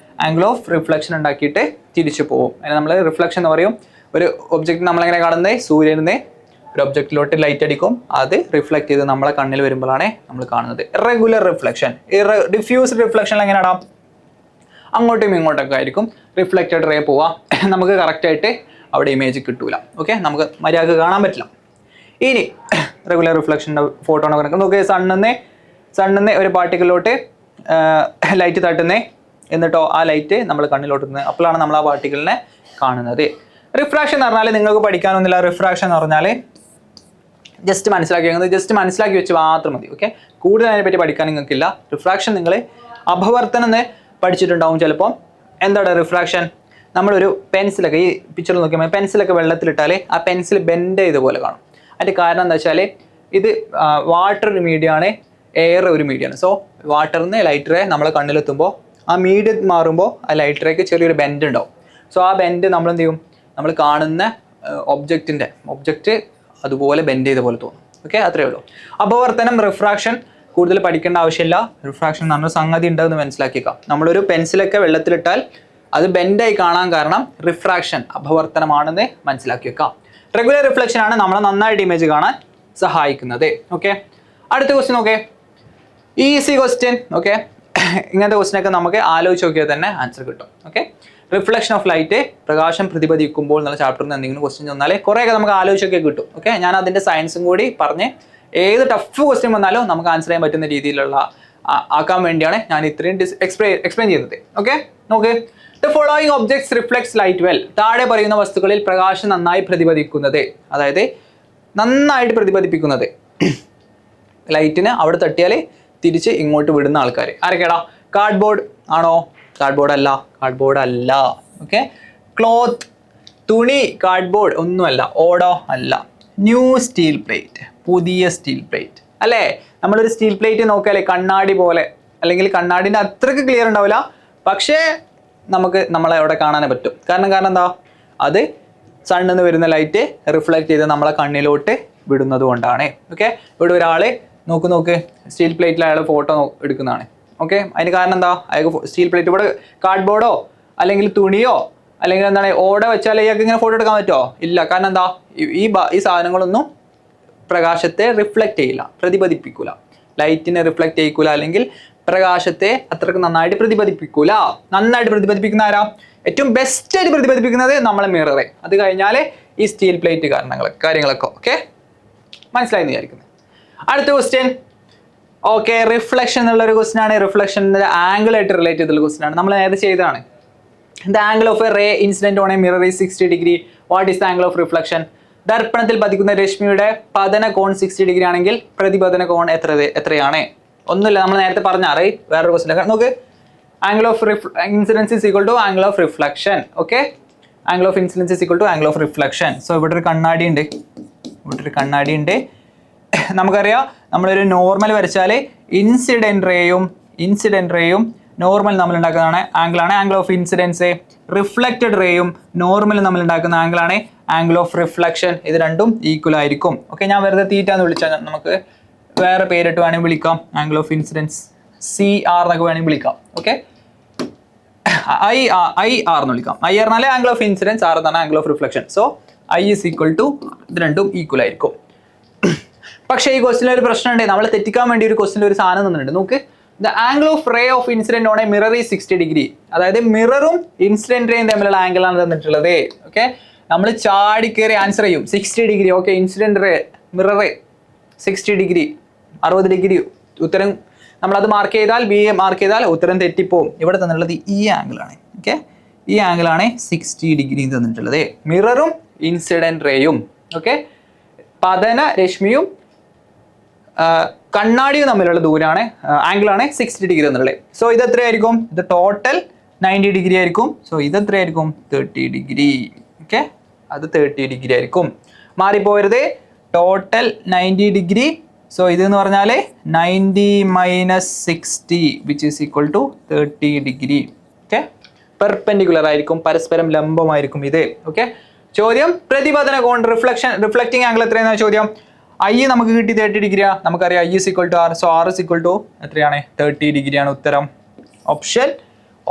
[SPEAKER 1] ആംഗിൾ ഓഫ് റിഫ്ലക്ഷൻ ഉണ്ടാക്കിയിട്ട് തിരിച്ചു പോകും. അതിന് നമ്മൾ റിഫ്ലക്ഷൻ എന്ന് പറയും. ഒരു ഒബ്ജക്റ്റ് നമ്മളെങ്ങനെ കാണുന്നത്? സൂര്യനിൽ നിന്ന് ഒരു ഒബ്ജക്റ്റിലോട്ട് ലൈറ്റ് അടിക്കും, അത് റിഫ്ലക്ട് ചെയ്ത് നമ്മളെ കണ്ണിൽ വരുമ്പോഴാണ് നമ്മൾ കാണുന്നത് റെഗുലർ റിഫ്ലക്ഷൻ. ഈ ഡിഫ്യൂസ്ഡ് റിഫ്ലക്ഷൻ എങ്ങനെയാടാ? അങ്ങോട്ടും ഇങ്ങോട്ടൊക്കെ ആയിരിക്കും റിഫ്ലക്റ്റഡ് റേ പോവാം, നമുക്ക് കറക്റ്റായിട്ട് അവിടെ ഇമേജ് കിട്ടൂല. ഓക്കെ, നമുക്ക് മര്യാദക്ക് കാണാൻ പറ്റില്ല. ഇനി റെഗുലർ റിഫ്ലക്ഷൻ്റെ ഫോട്ടോ നോക്കി, സണ്ണിന്ന് ഒരു പാർട്ടിക്കിളിലോട്ട് ലൈറ്റ് തട്ടുന്നേ, എന്നിട്ടോ ആ ലൈറ്റ് നമ്മൾ കണ്ണിലോട്ട്, അപ്പോഴാണ് നമ്മൾ ആ പാർട്ടിക്കിളിനെ കാണുന്നത്. റിഫ്രാക്ഷൻ എന്ന് പറഞ്ഞാൽ നിങ്ങൾക്ക് പഠിക്കാനൊന്നുമില്ല. റിഫ്രാക്ഷൻ എന്ന് പറഞ്ഞാൽ ജസ്റ്റ് മനസ്സിലാക്കി വെച്ച് മാത്രം മതി. ഓക്കെ, കൂടുതൽ അതിനെപ്പറ്റി പഠിക്കാൻ നിങ്ങൾക്കില്ല. റിഫ്രാക്ഷൻ നിങ്ങൾ അപവർത്തനം എന്ന് പഠിച്ചിട്ടുണ്ടാവും ചിലപ്പോൾ. എന്താണ് റിഫ്രാക്ഷൻ? നമ്മളൊരു പെൻസിലൊക്കെ, ഈ പിക്ചറിൽ നോക്കിയാൽ പെൻസിലൊക്കെ വെള്ളത്തിലിട്ടാൽ ആ പെൻസിൽ ബെൻഡ് ചെയ്ത പോലെ കാണും. അതിൻ്റെ കാരണം എന്താ വെച്ചാൽ ഇത് വാട്ടർ ഒരു മീഡിയമാണ്, എയർ ഒരു മീഡിയമാണ്. സോ വാട്ടറിൽ നിന്ന് ലൈറ്റ് റേ നമ്മളെ കണ്ണിലെത്തുമ്പോൾ ആ മീഡിയം മാറുമ്പോൾ ആ ലൈറ്റ് റേക്ക് ചെറിയൊരു ബെൻഡ് ഉണ്ടാവും. സോ ആ ബെൻഡ് നമ്മൾ എന്ത് ചെയ്യും? നമ്മൾ കാണുന്ന ഒബ്ജക്റ്റ് അതുപോലെ ബെൻഡ് ചെയ്ത പോലെ തോന്നും. ഓക്കെ, അത്രയേ ഉള്ളൂ. അപവർത്തനം, റിഫ്രാക്ഷൻ കൂടുതൽ പഠിക്കേണ്ട ആവശ്യമില്ല. റിഫ്രാക്ഷൻ എന്ന് പറഞ്ഞ സംഗതി ഉണ്ടെന്ന് മനസ്സിലാക്കിയേക്കാം. നമ്മളൊരു പെൻസിലൊക്കെ വെള്ളത്തിലിട്ടാൽ അത് ബെൻഡായി കാണാൻ കാരണം റിഫ്രാക്ഷൻ അപവർത്തനമാണെന്ന് മനസ്സിലാക്കി വെക്കാം. റെഗുലർ റിഫ്ലക്ഷൻ ആണ് നമ്മളെ നന്നായിട്ട് ഇമേജ് കാണാൻ സഹായിക്കുന്നത്. ഓക്കെ, അടുത്ത ക്വസ്റ്റ്യൻ നോക്കേ. Easy question. ഓക്കെ, ഇങ്ങനത്തെ ക്വസ്റ്റ്യനൊക്കെ നമുക്ക് ആലോചിച്ച് നോക്കിയാൽ തന്നെ ആൻസർ കിട്ടും. ഓക്കെ, റിഫ്ലക്ഷൻ ഓഫ് ലൈറ്റ്, പ്രകാശം പ്രതിപദിക്കുമ്പോൾ എന്നുള്ള ചാപ്റ്ററിൽ നിന്ന് എന്തെങ്കിലും ക്വസ്റ്റ്യൻ വന്നാൽ കുറേയൊക്കെ നമുക്ക് ആലോചിച്ചൊക്കെ കിട്ടും. ഓക്കെ, ഞാൻ അതിൻ്റെ സയൻസും കൂടി പറഞ്ഞ് ഏത് ടഫ് ക്വസ്റ്റ്യൻ വന്നാലും നമുക്ക് ആൻസർ ചെയ്യാൻ പറ്റുന്ന രീതിയിലുള്ള ആക്കാൻ വേണ്ടിയാണ് ഞാൻ ഇത്രയും എക്സ്പ്ലെയിൻ ചെയ്യുന്നത്. ഓക്കെ, നോക്ക്. The following objects reflects light well. താഴെ പറയുന്ന വസ്തുക്കളിൽ പ്രകാശം നന്നായി പ്രതിപദിക്കുന്നത്, അതായത് നന്നായിട്ട് പ്രതിപദിപ്പിക്കുന്നത്, ലൈറ്റിന് അവിടെ തട്ടിയാൽ തിരിച്ച് ഇങ്ങോട്ട് വിടുന്ന ആൾക്കാർ ആരൊക്കെയാടാ? കാർഡ്ബോർഡ് ആണോ? കാർഡ്ബോർഡ് അല്ല. ഓക്കെ, ക്ലോത്ത്, തുണി, കാർഡ്ബോർഡ് ഒന്നുമല്ല. ഓടോ അല്ല. ന്യൂ സ്റ്റീൽ പ്ലേറ്റ്, പുതിയ സ്റ്റീൽ പ്ലേറ്റ് അല്ലേ? നമ്മളൊരു സ്റ്റീൽ പ്ലേറ്റ് നോക്കിയാലേ കണ്ണാടി പോലെ, അല്ലെങ്കിൽ കണ്ണാടിൻ്റെ അത്രയ്ക്ക് ക്ലിയർ ഉണ്ടാവില്ല, പക്ഷേ നമുക്ക് നമ്മളെ അവിടെ കാണാനേ പറ്റും. കാരണം എന്താ? അത് സണ്ണിൽ നിന്ന് വരുന്ന ലൈറ്റ് റിഫ്ലക്ട് ചെയ്ത് നമ്മളെ കണ്ണിലോട്ട് വിടുന്നത് കൊണ്ടാണ്. ഓക്കെ, ഇവിടെ ഒരാൾ നോക്ക് സ്റ്റീൽ പ്ലേറ്റിൽ അയാൾ ഫോട്ടോ എടുക്കുന്നതാണ്. ഓക്കെ, അതിന് കാരണം എന്താ? അയാൾക്ക് സ്റ്റീൽ പ്ലേറ്റ് ഇവിടെ കാർഡ്ബോർഡോ അല്ലെങ്കിൽ തുണിയോ അല്ലെങ്കിൽ എന്താണ് ഓടോ വെച്ചാൽ അയാൾക്ക് ഇങ്ങനെ ഫോട്ടോ എടുക്കാൻ പറ്റുമോ? ഇല്ല. കാരണം എന്താ? ഈ സാധനങ്ങളൊന്നും പ്രകാശത്തെ റിഫ്ലക്റ്റ് ചെയ്യില്ല, പ്രതിപദിപ്പിക്കൂല. ലൈറ്റിനെ റിഫ്ലക്റ്റ് ചെയ്യിക്കൂല, അല്ലെങ്കിൽ പ്രകാശത്തെ അത്രക്ക് നന്നായിട്ട് പ്രതിപദിപ്പിക്കൂല. നന്നായിട്ട് പ്രതിപദിപ്പിക്കുന്ന ആരാ? ഏറ്റവും ബെസ്റ്റ് ആയിട്ട് പ്രതിപദിപ്പിക്കുന്നത് നമ്മളെ മിററെ. അത് കഴിഞ്ഞാൽ ഈ സ്റ്റീൽ പ്ലേറ്റ് കാര്യങ്ങളൊക്കെ. ഓക്കെ, മനസ്സിലായി വിചാരിക്കുന്നത്. അടുത്ത ക്വസ്റ്റ്യൻ. ഓക്കെ, റിഫ്ലക്ഷൻ എന്നുള്ളൊരു ക്വസ്റ്റ്യൻ ആണ്. റിഫ്ലക്ഷൻ്റെ ആംഗിൾ ആയിട്ട് റിലേറ്റ് ചെയ്തുള്ള ക്വസ്റ്റ്യൻ ആണ്. നമ്മൾ നേരത്തെ ചെയ്തതാണ്. The angle of a ray incident on a mirror is 60 degree. What is the angle of reflection? ദർപ്പണത്തിൽ പതിക്കുന്ന രശ്മിയുടെ പതന കോൺ 60 ഡിഗ്രി ആണെങ്കിൽ പ്രതിപതന കോൺ എത്രയാണ്? ഒന്നുമില്ല, നമ്മൾ നേരത്തെ പറഞ്ഞ റൈറ്റ്. വേറൊരു ക്വസ്റ്റ്യൻ നോക്ക്. Angle of incidence is equal to angle of reflection. Okay, angle of incidence is equal to angle of reflection. So ഇവിടെ ഒരു കണ്ണാടി ഉണ്ട്. നമുക്കറിയാം, നമ്മളൊരു നോർമൽ വരച്ചാൽ ഇൻസിഡന്റ് റേയും നോർമൽ നമ്മൾ ഉണ്ടാക്കുന്നതാണ് ആംഗിളാണ് ആംഗിൾ ഓഫ് ഇൻസിഡൻസ്. റിഫ്ലക്റ്റഡ് റേയും നോർമൽ നമ്മൾ ഉണ്ടാക്കുന്ന ആംഗിളാണ് ആംഗിൾ ഓഫ് റിഫ്ലക്ഷൻ. ഇത് രണ്ടും ഈക്വൽ ആയിരിക്കും. ഓക്കെ, ഞാൻ വെറുതെ തീറ്റ എന്ന് വിളിച്ചാൽ നമുക്ക് വേറെ പേരിട്ട് വേണമെങ്കിൽ വിളിക്കാം. ആംഗിൾ ഓഫ് ഇൻസിഡൻസ് CR എന്നൊക്കെ വേണമെങ്കിൽ വിളിക്കാം. ഓക്കെ, IR എന്ന് വിളിക്കാം. IR എന്നാലേ ആംഗിൾ ഓഫ് ഇൻസിഡൻസ്, R എന്നാണ് angle of reflection. So I is equal to ഇത് രണ്ടും ഈക്വൽ ആയിരിക്കും. പക്ഷേ ഈ ക്വസ്റ്റിന് ഒരു പ്രശ്നമുണ്ട്. നമ്മൾ തെറ്റിക്കാൻ വേണ്ടി ഒരു ക്വസ്റ്റിന് ഒരു സാധനം തന്നിട്ടുണ്ട്. നോക്ക്, the angle of ray of incident on a mirror is 60 degree. അതായത് മിററും ഇൻസിഡന്റ് റേയും തമ്മിലുള്ള ആംഗിളാണ് തന്നിട്ടുള്ളത്. ഓക്കെ, നമ്മൾ ചാടി കയറി ആൻസർ ചെയ്യും 60 degree. Okay, incident ray mirror 60 degree 60 degree ഉത്തരം നമ്മളത് മാർക്ക് ചെയ്താൽ ഉത്തരം തെറ്റിപ്പോവും. ഇവിടെ തന്നിട്ടുള്ളത് ഈ ആംഗിളാണ്. ഓക്കെ, ഈ ആംഗിളാണ് 60 ഡിഗ്രി തന്നിട്ടുള്ളത്. മിററും ഇൻസിഡന്റ് റേയും, ഓക്കെ, പതന രശ്മിയും കണ്ണാടിയും തമ്മിലുള്ള ദൂരമാണ് ആംഗിളാണ് 60 ഡിഗ്രി എന്നുള്ളത്. സോ ഇത് എത്രയായിരിക്കും? ഇത് ടോട്ടൽ 90 ഡിഗ്രി ആയിരിക്കും. സോ ഇത് എത്രയായിരിക്കും? 30 ഡിഗ്രി. ഓക്കെ, അത് 30 ഡിഗ്രി ആയിരിക്കും. മാറിപ്പോരുത്. Total 90 degree. സോ ഇതെന്ന് പറഞ്ഞാൽ 90 minus 60 which is equal to 30 degree. Okay, perpendicular ആയിരിക്കും, പരസ്പരം ലംബമായിരിക്കും ഇത്. ഓക്കെ, ചോദ്യം പ്രതിപതന കോൺ റിഫ്ലക്റ്റിംഗ് ആംഗിൾ എത്രയാണ് ചോദ്യം. ഐ നമുക്ക് കിട്ടി 30 ഡിഗ്രിയാ. നമുക്കറിയാം I is equal to R. So R is equal to എത്രയാണ് 30 ഡിഗ്രിയാണ് ഉത്തരം.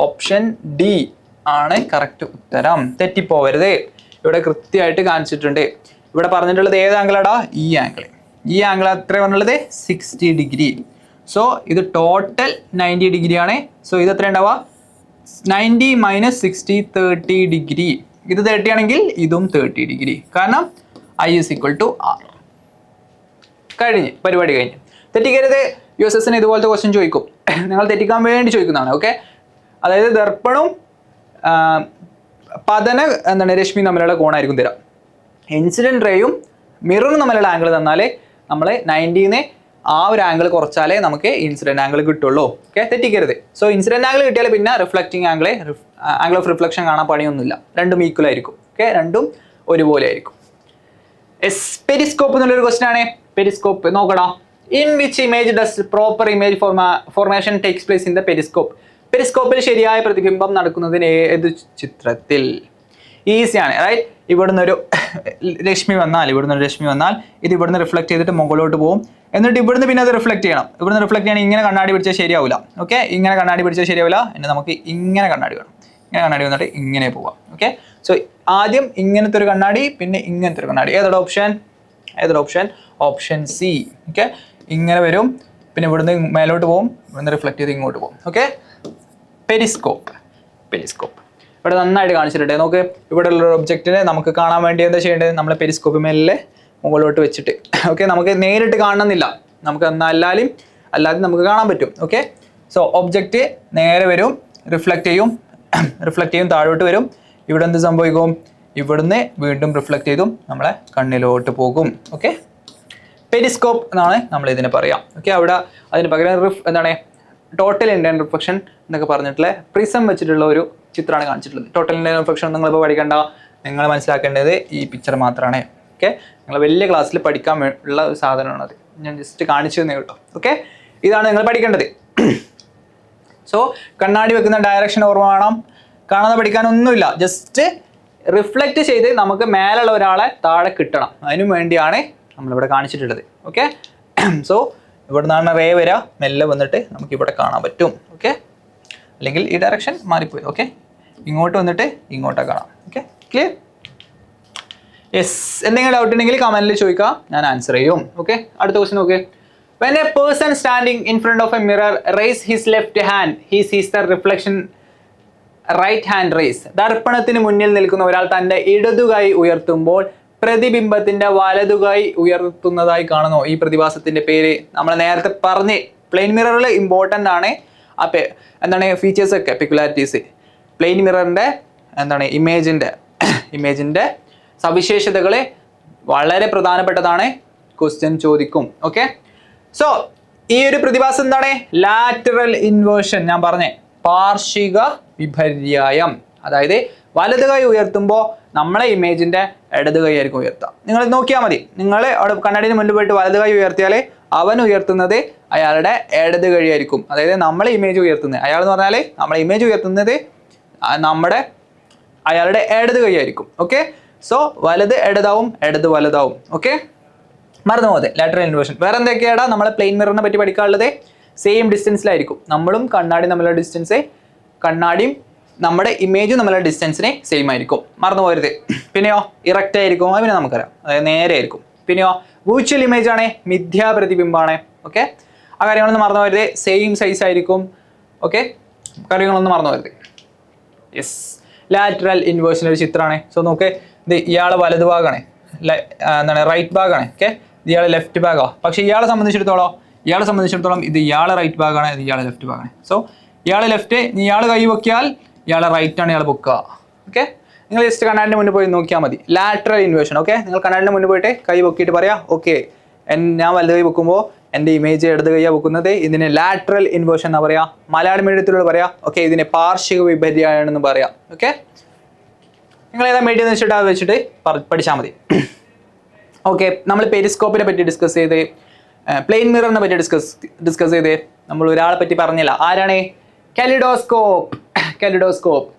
[SPEAKER 1] ഓപ്ഷൻ ഡി ആണ് കറക്റ്റ് ഉത്തരം. തെറ്റിപ്പോവരുത്, ഇവിടെ കൃത്യമായിട്ട് കാണിച്ചിട്ടുണ്ട്. ഇവിടെ പറഞ്ഞിട്ടുള്ളത് ഏത് ആംഗിളാടാ, ഈ ആംഗിൾ. ഈ ആംഗിൾ എത്ര പറഞ്ഞുള്ളത് 60 ഡിഗ്രി. സോ ഇത് ടോട്ടൽ 90 ഡിഗ്രിയാണ്. സോ ഇത് എത്ര ഉണ്ടാവുക 90 മൈനസ് 60 30 ഡിഗ്രി. ഇത് 30 ആണെങ്കിൽ ഇതും 30 ഡിഗ്രി, കാരണം I is equal to R. കഴിഞ്ഞ് പരിപാടി കഴിഞ്ഞ്. തെറ്റിക്കരുത്, USSന് ഇതുപോലത്തെ ക്വസ്റ്റ്യൻ ചോദിക്കും. നിങ്ങൾ തെറ്റിക്കാൻ വേണ്ടി ചോദിക്കുന്നതാണ്. ഓക്കെ, അതായത് ദർപ്പണവും രശ്മി തമ്മിലുള്ള കോണായിരിക്കും തരാം. ഇൻസിഡന്റ് റേയും മിററും തമ്മിലുള്ള ആംഗിൾ തന്നാൽ നമ്മൾ 90ന്ന് ആ ഒരു ആംഗിൾ കുറച്ചാലേ നമുക്ക് ഇൻസിഡന്റ് ആംഗിൾ കിട്ടുള്ളൂ. ഓക്കെ, തെറ്റിക്കരുത്. സോ ഇൻസിഡന്റ് ആംഗിൾ കിട്ടിയാൽ പിന്നെ റിഫ്ലക്റ്റിംഗ് ആംഗിൾ ഓഫ് റിഫ്ലക്ഷൻ കാണാൻ പണിയൊന്നുമില്ല. രണ്ടും ഈക്വൽ ആയിരിക്കും. ഓക്കെ, രണ്ടും ഒരുപോലെ ആയിരിക്കും. പെരിസ്കോപ്പ് എന്നുള്ളൊരു ക്വസ്റ്റൻ ആണ്. പെരിസ്കോപ്പ് നോക്കടാ. In which image does proper image formation takes place in the periscope. പെരിസ്കോപ്പിൽ ശരിയായ പ്രതിബിംബം നടക്കുന്നതിന് ഏത് ചിത്രത്തിൽ? ഈസിയാണ്, റൈറ്റ്. ഇവിടുന്ന് ഒരു രശ്മി വന്നാൽ ഇത് ഇവിടുന്ന് റിഫ്ലക്ട് ചെയ്തിട്ട് മുകളിലോട്ട് പോകും. എന്നിട്ട് ഇവിടുന്ന് പിന്നെ അത് റിഫ്ലക്ട് ചെയ്യണം. ഇവിടുന്ന് റിഫ്ലക്ട് ചെയ്യണം. ഇങ്ങനെ കണ്ണാടി പിടിച്ചാൽ ശരിയാവില്ല. ഓക്കെ, ഇങ്ങനെ കണ്ണാടി പിടിച്ചാൽ ശരിയാവില്ല. പിന്നെ നമുക്ക് ഇങ്ങനെ കണ്ണാടി വേണം. ഇങ്ങനെ കണ്ണാടി വന്നിട്ട് ഇങ്ങനെ പോവാം. ഓക്കെ, സോ ആദ്യം ഇങ്ങനത്തെ ഒരു കണ്ണാടി, പിന്നെ ഇങ്ങനത്തെ ഒരു കണ്ണാടി. ഏതൊരു ഓപ്ഷൻ? Option C. ഓക്കെ, ഇങ്ങനെ വരും, പിന്നെ ഇവിടുന്ന് മേലോട്ട് പോകും, ഇവിടുന്ന് റിഫ്ലക്ട് ചെയ്ത് ഇങ്ങോട്ട് പോകും. Okay, Periscope. ഇവിടെ നന്നായിട്ട് കാണിച്ചിട്ടുണ്ട്. നമുക്ക് ഇവിടെ ഉള്ള ഒബ്ജക്റ്റിനെ നമുക്ക് കാണാൻ വേണ്ടി എന്താ ചെയ്യേണ്ടത്, നമ്മൾ പെരിസ്കോപ്പ് മേലെ മുകളിലോട്ട് വെച്ചിട്ട്. ഓക്കെ, നമുക്ക് നേരിട്ട് കാണണമെന്നില്ല, നമുക്ക് അല്ലാതെ നമുക്ക് കാണാൻ പറ്റും. ഓക്കെ, സോ ഒബ്ജക്റ്റ് നേരെ വരും, റിഫ്ലക്ട് ചെയ്യും, താഴോട്ട് വരും. ഇവിടെ എന്ത് സംഭവിക്കും, ഇവിടുന്ന് വീണ്ടും റിഫ്ലക്ട് ചെയ്തും നമ്മളെ കണ്ണിലോട്ട് പോകും. ഓക്കെ, പെരിസ്കോപ്പ് എന്നാണ് നമ്മൾ ഇതിനെ പറയാം. ഓക്കെ, അവിടെ അതിന് പകരം ടോട്ടൽ ഇന്റേണൽ റിഫ്ലക്ഷൻ എന്നൊക്കെ പറഞ്ഞിട്ടുള്ള പ്രിസം വെച്ചിട്ടുള്ള ഒരു ചിത്രമാണ് കാണിച്ചിട്ടുള്ളത്. ടോട്ടൽ ഇന്റേണൽ റിഫ്ലക്ഷൻ നിങ്ങളിപ്പോൾ പഠിക്കേണ്ട, നിങ്ങൾ മനസ്സിലാക്കേണ്ടത് ഈ പിക്ചർ മാത്രമാണ്. ഓക്കെ, നിങ്ങൾ വലിയ ക്ലാസ്സിൽ പഠിക്കാൻ ഉള്ള ഒരു സാധനമാണത്. ഞാൻ ജസ്റ്റ് കാണിച്ചു തന്നേ കേട്ടോ. ഓക്കെ, ഇതാണ് നിങ്ങൾ പഠിക്കേണ്ടത്. സോ കണ്ണാടി വെക്കുന്ന ഡയറക്ഷൻ ഓർമ്മ വേണം. കാണാതെ പഠിക്കാനൊന്നുമില്ല, ജസ്റ്റ് റിഫ്ലക്റ്റ് ചെയ്ത് നമുക്ക് മേലുള്ള ഒരാളെ താഴെ കിട്ടണം. അതിനു വേണ്ടിയാണ് നമ്മളിവിടെ കാണിച്ചിട്ടുള്ളത്. ഓക്കെ, സോ ഇവിടെ നിന്നാണ് റേ വരിക, മെല്ലെ വന്നിട്ട് നമുക്ക് ഇവിടെ കാണാൻ പറ്റും. ഓക്കെ, അല്ലെങ്കിൽ ഈ ഡയറക്ഷൻ മാറിപ്പോയി. ഓക്കെ, ഇങ്ങോട്ട് വന്നിട്ട് ഇങ്ങോട്ടാ കാണാം. Okay, clear? യെസ്. എന്തെങ്കിലും ഡൗട്ട് ഉണ്ടെങ്കിൽ കമന്റിൽ ചോദിക്കുക, ഞാൻ ആൻസർ ചെയ്യും. ഓക്കെ, അടുത്ത ക്വസ്റ്റ്യൻ നോക്ക്. When a person standing in front of a mirror raise his left hand, he sees the reflection right hand raise. ദർപ്പണത്തിന് മുന്നിൽ നിൽക്കുന്ന ഒരാൾ തന്റെ ഇടതുകൈ ഉയർത്തുമ്പോൾ പ്രതിബിംബത്തിന്റെ വലതുകൈ ഉയർത്തുന്നതായി കാണുന്നു. ഈ പ്രതിഭാസത്തിന്റെ പേര് നമ്മൾ നേരത്തെ പറഞ്ഞ്, പ്ലെയിൻ മിററിൽ ഇമ്പോർട്ടൻ്റ് ആണ് ഫീച്ചേഴ്സ് ഒക്കെ, പെക്യുലാരിറ്റീസ്. പ്ലെയിൻ മിററിന്റെ ഇമേജിന്റെ സവിശേഷതകൾ വളരെ പ്രധാനപ്പെട്ടതാണ്, ക്വസ്റ്റ്യൻ ചോദിക്കും. ഓക്കെ, സോ ഈ ഒരു പ്രതിഭാസം എന്താണ്? Lateral inversion. ഞാൻ പറഞ്ഞേ, പാർശ്വിക വിപര്യായം. അതായത് വലത് കൈ ഉയർത്തുമ്പോൾ നമ്മളെ ഇമേജിന്റെ ഇടത് കൈ ആയിരിക്കും ഉയർത്തുക. നിങ്ങൾ നോക്കിയാൽ മതി, നിങ്ങൾ അവിടെ കണ്ണാടിന് മുന്നിൽ പോയിട്ട് വലത് കൈ ഉയർത്തിയാൽ അവൻ ഉയർത്തുന്നത് അയാളുടെ ഇടത് കൈ ആയിരിക്കും. അതായത് നമ്മളെ ഇമേജ് ഉയർത്തുന്നത്, അയാൾ എന്ന് പറഞ്ഞാൽ നമ്മളെ ഇമേജ് ഉയർത്തുന്നത് അയാളുടെ ഇടത് കൈ ആയിരിക്കും. ഓക്കെ, സോ വലത് ഇടതാവും, ഇടത് വലതാവും. ഓക്കെ, മറന്നു പോകാതെ ലാറ്ററൽ ഇൻവേർഷൻ. വേറെ എന്തൊക്കെയാടാ നമ്മളെ പ്ലെയിൻ മിററിനെ പറ്റി പഠിക്കാനുള്ളത്? സെയിം ഡിസ്റ്റൻസിലായിരിക്കും. നമ്മളും കണ്ണാടി തമ്മിലുള്ള ഡിസ്റ്റൻസ്, കണ്ണാടിയും നമ്മുടെ ഇമേജും തമ്മിലുള്ള ഡിസ്റ്റൻസിനെ സെയിം ആയിരിക്കും, മറന്നു പോകരുത്. പിന്നെയോ ഇറക്റ്റ് ആയിരിക്കും, അത് പിന്നെ നമുക്കറിയാം, അതായത് നേരെ ആയിരിക്കും. പിന്നെയോ വിർച്വൽ ഇമേജ് ആണ്, മിഥ്യാപ്രതിബിംബമാണ്. ഓക്കെ, ആ കാര്യങ്ങളൊന്നും മറന്നു പോകരുത്. സെയിം സൈസ് ആയിരിക്കും. ഓക്കെ, കാര്യങ്ങളൊന്നും മറന്നു പോകരുത്. യെസ്, ലാറ്ററൽ ഇൻവേർഷൻ ഒരു ചിത്രമാണ്. സോ നോക്ക്, ഇത് ഇയാളെ വലതു ഭാഗമാണ്, റൈറ്റ് ഭാഗമാണ്. ഓക്കെ, ഇത് ഇയാളെ ലെഫ്റ്റ് ഭാഗമാണ്. പക്ഷെ ഇയാളെ സംബന്ധിച്ചിടത്തോളം ഇത് ഇയാളെ റൈറ്റ് ഭാഗമാണ്, ഇത് ഇയാളെ ലെഫ്റ്റ് ഭാഗമാണ്. സോ ഇയാളെ ലെഫ്റ്റ്, ഇയാൾ കൈ പൊക്കിയാൽ ഇയാളെ റൈറ്റ് ആണ് ഇയാൾ പൊക്കുക. ഓക്കെ, നിങ്ങൾ ജസ്റ്റ് കണ്ണാടിൻ്റെ മുന്നിൽ പോയി നോക്കിയാൽ മതി. Lateral inversion. ഓക്കെ, നിങ്ങൾ കണ്ണാടിൻ്റെ മുന്നിൽ പോയിട്ട് കൈ പൊക്കിയിട്ട് പറയാം, ഓക്കെ ഞാൻ വലത് കൈ പൊക്കുമ്പോൾ എൻ്റെ ഇമേജ് ഇടത് കൈയാണ് പൊക്കുന്നത്, ഇതിന് ലാറ്ററൽ ഇൻവേർഷൻ എന്നാ പറയാം. മലയാളം മീഡിയത്തിലൂടെ പറയാം. ഓക്കെ, ഇതിനെ പാർശ്വിക വിപര്യായമാണെന്ന് പറയാം. ഓക്കെ, നിങ്ങൾ ഏതാ മീഡിയം വെച്ചിട്ട് അത് വെച്ചിട്ട് പഠിച്ചാൽ മതി. ഓക്കെ, നമ്മൾ പെരിസ്കോപ്പിനെ പറ്റി ഡിസ്കസ് ചെയ്ത്, പ്ലെയിൻ മിററിനെ പറ്റി ഡിസ്കസ് ചെയ്ത്. നമ്മൾ ഒരാളെ പറ്റി പറഞ്ഞില്ല, ആരാണ്? Kaleidoscope.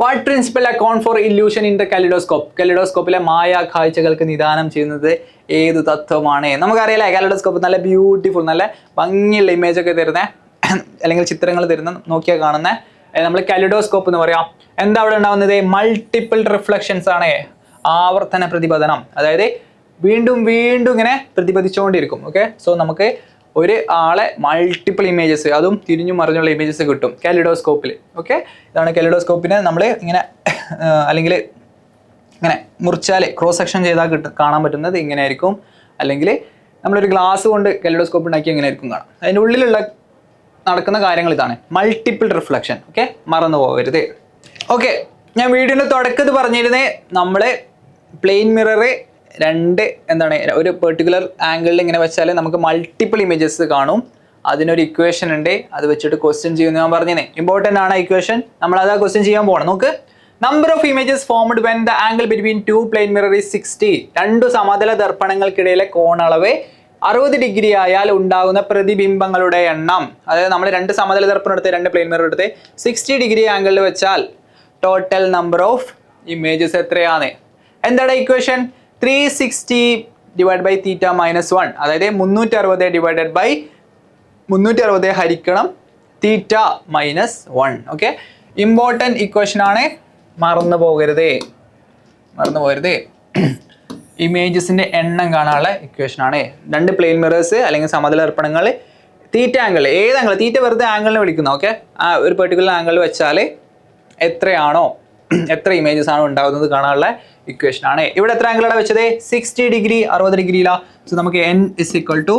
[SPEAKER 1] What principle account for illusion in the kaleidoscope? കലിഡോസ്കോപ്പിലെ മായ കാഴ്ചകൾക്ക് നിദാനം ചെയ്യുന്നത് ഏത് തത്വമാണ്? നമുക്കറിയാലേ, കലിഡോസ്കോപ്പ് നല്ല ബ്യൂട്ടിഫുൾ, നല്ല ഭംഗിയുള്ള ഇമേജ് ഒക്കെ തരുന്ന അല്ലെങ്കിൽ ചിത്രങ്ങൾ തരുന്ന, നോക്കിയാൽ കാണുന്ന നമ്മൾ കലിഡോസ്കോപ്പ് എന്ന് പറയാം. എന്താ അവിടെ ഉണ്ടാവുന്നത്? മൾട്ടിപ്പിൾ റിഫ്ലക്ഷൻസ് ആണ്, ആവർത്തന പ്രതിപതനം. അതായത് വീണ്ടും വീണ്ടും ഇങ്ങനെ പ്രതിപദിച്ചുകൊണ്ടിരിക്കും. ഓക്കെ, സോ നമുക്ക് ഒരു ആളെ മൾട്ടിപ്പിൾ ഇമേജസ്, അതും തിരിഞ്ഞു മറിഞ്ഞുള്ള ഇമേജസ് കിട്ടും കലിഡോസ്കോപ്പിൽ. ഓക്കെ, ഇതാണ് കലിഡോസ്കോപ്പിനെ നമ്മൾ ഇങ്ങനെ അല്ലെങ്കിൽ ഇങ്ങനെ മുറിച്ചാൽ ക്രോസ് സെക്ഷൻ ചെയ്താൽ കാണാൻ പറ്റുന്നത് ഇങ്ങനെ ആയിരിക്കും. അല്ലെങ്കിൽ നമ്മളൊരു ഗ്ലാസ് കൊണ്ട് കലിഡോസ്കോപ്പ് ഉണ്ടാക്കി എങ്ങനെ ആയിരിക്കും കാണാം. അതിൻ്റെ ഉള്ളിലുള്ള നടക്കുന്ന കാര്യങ്ങൾ ഇതാണ് മൾട്ടിപ്പിൾ റിഫ്ലക്ഷൻ. ഓക്കെ, മറന്നു പോകരുത്. ഓക്കെ, ഞാൻ വീഡിയോയുടെ തുടക്കത്തിൽ പറഞ്ഞിരുന്നേ, നമ്മൾ പ്ലെയിൻ മിറർ ഒരു പെർട്ടിക്കുലർ ആംഗിളിൽ ഇങ്ങനെ വെച്ചാൽ നമുക്ക് മൾട്ടിപ്പിൾ ഇമേജസ് കാണും. അതിനൊരു ഇക്വേഷൻ ഉണ്ട്, അത് വെച്ചിട്ട് ക്വസ്റ്റ്യൻ ചെയ്യുമെന്ന് ഞാൻ പറഞ്ഞേ. ഇമ്പോർട്ടൻ്റ് ആണ് ഇക്വേഷൻ, നമ്മൾ അത് ക്വസ്റ്റ്യൻ ചെയ്യാൻ പോകണം. നോക്ക്, number of images formed when the angle between two plane mirror is 60. 2 സമതല ദർപ്പണങ്ങൾക്കിടയിലെ കോണളവ് 60 ഡിഗ്രി ആയാൽ ഉണ്ടാകുന്ന പ്രതിബിംബങ്ങളുടെ എണ്ണം. അതായത് നമ്മൾ 2 സമതല ദർപ്പണം എടുത്ത് 2 പ്ലെയിൻ മിറർ എടുത്ത് 60 ഡിഗ്രി ആംഗിളിൽ വെച്ചാൽ ടോട്ടൽ നമ്പർ ഓഫ് ഇമേജസ് എത്രയാണ്? എന്താണ് equation? 360 divide by theta minus 1. അതായത് 360 ഡിവൈഡഡ് ബൈ 360 ഹരിക്കണം theta minus 1. Okay, important equation ആണ്, മറന്നു പോകരുത്. ഇമേജസിന്റെ എണ്ണം കാണാനുള്ള ഇക്വേഷൻ ആണ്. 2 പ്ലെയിൻ മിറേഴ്സ് അല്ലെങ്കിൽ സമതല ദർപ്പണങ്ങൾ, തീറ്റ ആംഗിൾ, ഏത് ആംഗിൾ, തീറ്റ വെറുതെ ആംഗിളിനെ വിളിക്കുന്നത്. ഓക്കെ, ആ ഒരു പെർട്ടിക്കുലർ ആംഗിൾ വെച്ചാൽ എത്ര ഇമേജസ് ആണ് ഉണ്ടാകുന്നത് കാണാനുള്ള ഇക്വേഷൻ ആണ്. ഇവിടെ എത്ര ആംഗിളാണ് വെച്ചത്? 60 ഡിഗ്രി, 60 ഡിഗ്രിയില. സോ നമുക്ക് n is equal to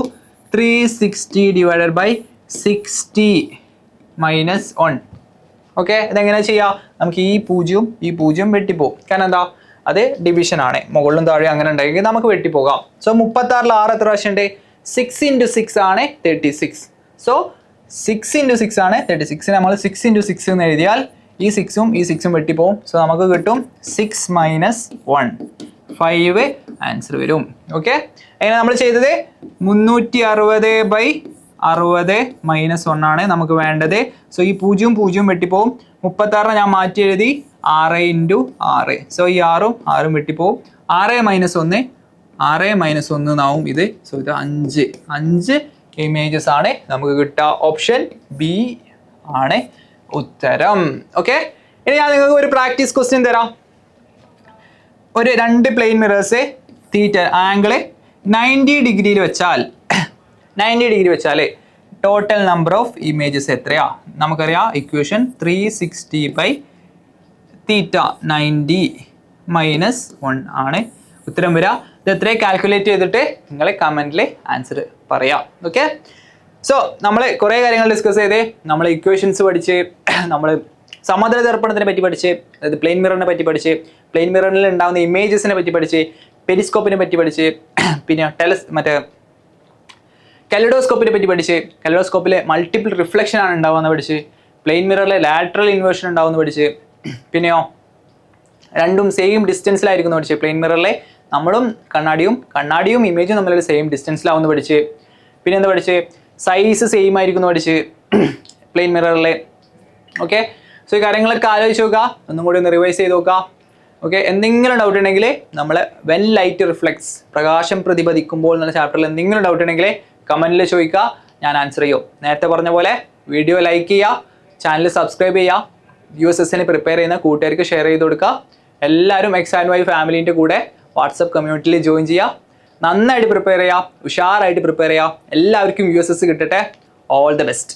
[SPEAKER 1] 360 divided by 60 minus 1. Okay, ഇതെങ്ങനെ ചെയ്യാം? നമുക്ക് ഈ പൂജ്യം വെട്ടിപ്പോകും. കാരണം എന്താ? അത് ഡിവിഷൻ ആണ്, മുകളിലും താഴെ അങ്ങനെ ഉണ്ടെങ്കിൽ നമുക്ക് വെട്ടിപ്പോകാം. സോ 36 6 എത്ര പ്രാവശ്യം ഉണ്ട്? 6 × 6 ആണ് 36. സോ 6 × 6 ആണ് 36. നമ്മൾ 6 × 6 എന്ന് എഴുതിയാൽ ഈ 6ഉം ഈ 6ഉം വെട്ടിപ്പോവും. സോ നമുക്ക് കിട്ടും 6 മൈനസ് 1, 5 ആൻസർ വരും. ഓക്കെ, അങ്ങനെ നമ്മൾ ചെയ്തത് 360/60 മൈനസ് 1 ആണ് നമുക്ക് വേണ്ടത്. സോ ഈ 0 വെട്ടിപ്പോവും. 36 ഞാൻ മാറ്റി എഴുതി 6 × 6. സോ ഈ 6ഉം വെട്ടിപ്പോവും. 6 മൈനസ് 1 എന്നാവും ഇത്. സോ ഇത് 5 ഇമേജസ് ആണ് നമുക്ക് കിട്ടുക. ഓപ്ഷൻ ബി ആണ് ഉത്തരം. ഓക്കെ, ഇനി ഞാൻ നിങ്ങൾക്ക് ഒരു പ്രാക്ടീസ് ക്വസ്റ്റ്യൻ തരാം. ഒരു 2 പ്ലെയിൻ മിറേഴ്സ് തീറ്റ ആംഗിള് 90 ഡിഗ്രിയിൽ വെച്ചാൽ ടോട്ടൽ നമ്പർ ഓഫ് ഇമേജസ് എത്രയാ? നമുക്കറിയാം ഇക്വേഷൻ 360 തീറ്റ 90 മൈനസ് 1 ആണ് ഉത്തരം വരിക. ഇത് എത്രയും കാൽക്കുലേറ്റ് ചെയ്തിട്ട് നിങ്ങൾ കമൻറ്റിൽ ആൻസർ പറയാം. ഓക്കെ, സോ നമ്മൾ കുറേ കാര്യങ്ങൾ ഡിസ്കസ് ചെയ്ത്, നമ്മൾ ഇക്വേഷൻസ് പഠിച്ച്, നമ്മൾ സമതല ദർപ്പണത്തിനെ പറ്റി പഠിച്ച്, അതായത് പ്ലെയിൻ മിററിനെ പറ്റി പഠിച്ച്, പ്ലെയിൻ മിററിൽ ഉണ്ടാകുന്ന ഇമേജസിനെ പറ്റി പഠിച്ച്, പെരിസ്കോപ്പിനെ പറ്റി പഠിച്ച്, പിന്നെ കലിഡോസ്കോപ്പിനെ പറ്റി പഠിച്ച്, കലിഡോസ്കോപ്പിൽ മൾട്ടിപ്പിൾ റിഫ്ലക്ഷൻ ആണ് ഉണ്ടാവുമെന്ന് പഠിച്ച്, പ്ലെയിൻ മിററിലെ ലാറ്ററൽ ഇൻവേർഷൻ ഉണ്ടാവുമെന്ന് പഠിച്ച്, പിന്നെയോ രണ്ടും സെയിം ഡിസ്റ്റൻസിലായിരിക്കുന്നു പഠിച്ച്. പ്ലെയിൻ മിററിലെ നമ്മളും കണ്ണാടിയും ഇമേജും തമ്മിൽ സെയിം ഡിസ്റ്റൻസിലാവുമെന്ന് പഠിച്ച്. പിന്നെ എന്താ പഠിച്ച്? സൈസ് സെയിം ആയിരിക്കുന്നു പഠിച്ച് പ്ലെയിൻ മിററിലെ. ഓക്കെ, സോ ഈ കാര്യങ്ങളൊക്കെ ആലോചിച്ച് നോക്കുക, ഒന്നും കൂടി ഒന്ന് റിവൈസ് ചെയ്ത് നോക്കുക. ഓക്കെ, എന്തെങ്കിലും ഡൗട്ട് ഉണ്ടെങ്കിൽ നമ്മൾ വെൻ ലൈറ്റ് റിഫ്ലെക്ട്സ്, പ്രകാശം പ്രതിപദിക്കുമ്പോൾ എന്നുള്ള ചാപ്റ്ററിൽ എന്തെങ്കിലും ഡൗട്ട് ഉണ്ടെങ്കിൽ കമൻറ്റിൽ ചോദിക്കുക, ഞാൻ ആൻസർ ചെയ്യും. നേരത്തെ പറഞ്ഞ പോലെ വീഡിയോ ലൈക്ക് ചെയ്യുക, ചാനൽ സബ്സ്ക്രൈബ് ചെയ്യുക, USSന് പ്രിപ്പയർ ചെയ്യുന്ന കൂട്ടുകാർക്ക് ഷെയർ ചെയ്ത് കൊടുക്കുക. എല്ലാവരും X&Y ഫാമിലീൻ്റെ കൂടെ വാട്സപ്പ് കമ്മ്യൂണിറ്റിയിൽ ജോയിൻ ചെയ്യുക. നന്നായിട്ട് പ്രിപ്പയർ ചെയ്യുക, ഉഷാറായിട്ട് പ്രിപ്പയർ ചെയ്യുക. എല്ലാവർക്കും USS കിട്ടട്ടെ. All the best.